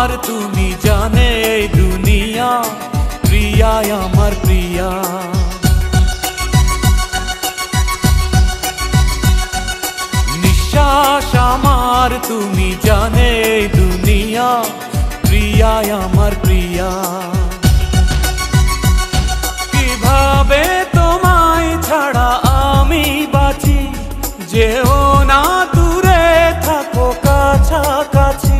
আমার তুমি জানে এই দুনিয়া, প্রিয়া আমার প্রিয়া। নিঃশ্বাস আমার তুমি জানে এই দুনিয়া, প্রিয়া আমার প্রিয়া। কিভাবে তোমায় ছাড়া আমি বাঁচি, যেও না দূরে থাকো কাছাকাছি।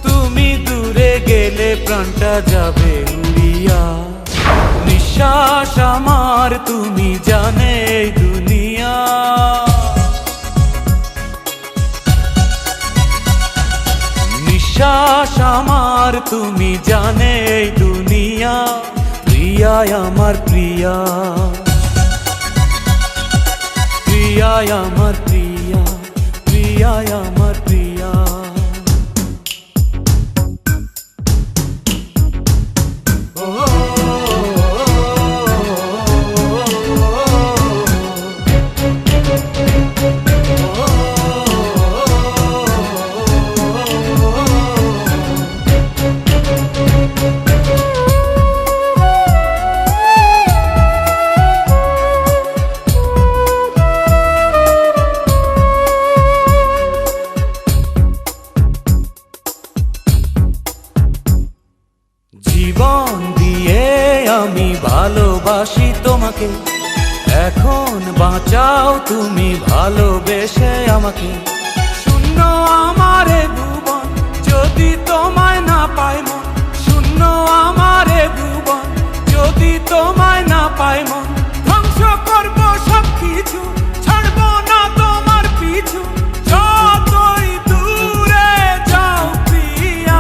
তুমি দূরে গেলে প্রাণটা যাবে উড়িয়া। নিঃশ্বাস আমার তুমি জানে এই দুনিয়া। নিঃশ্বাস আমার তুমি জানে এই দুনিয়া, প্রিয়া আমার প্রিয়া। প্রিয়া আমার প্রিয়া, প্রিয়া আমার প্রিয়া। জীবন দিয়ে আমি ভালোবাসি তোমাকে, এখন বাঁচাও তুমি ভালোবেসে আমাকে। শূন্য আমারে ভুবন যদি তোমায় না পাই মন, শূন্য আমারে ভুবন যদি তোমায় না পাই মন। ধ্বংস করব সব কিছু, ছাড়বো না তোমার পিছু। যতই দূরে যাও প্রিয়া,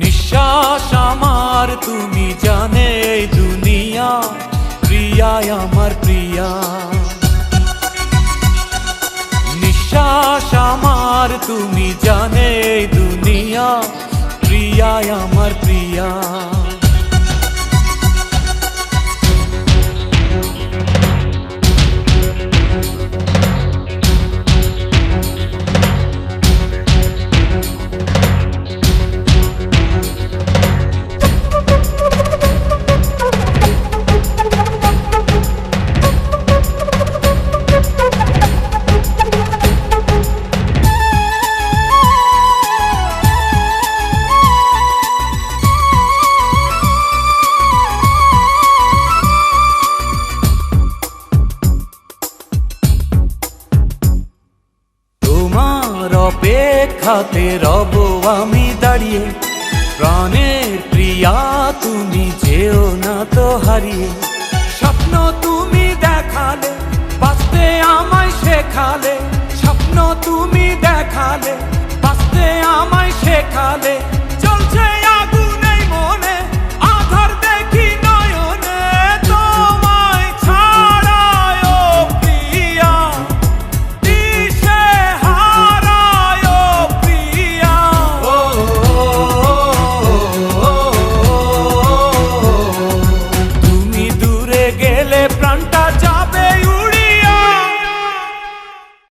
নিঃশ্বাস আমার তুমি জানে এই দুনিয়া, প্রিয়া আমার প্রিয়া। নিঃশ্বাস আমার তুমি জানে এই দুনিয়া, প্রিয়া আমার প্রিয়া। অপেক্ষাতে রব আমি দাঁড়িয়ে, প্রাণের প্রিয়া তুমি যেও না তো হারিয়ে। স্বপ্ন তুমি দেখালে, বাঁচতে আমায় শেখালে। স্বপ্ন তুমি দেখালে, বাঁচতে আমায় শেখালে।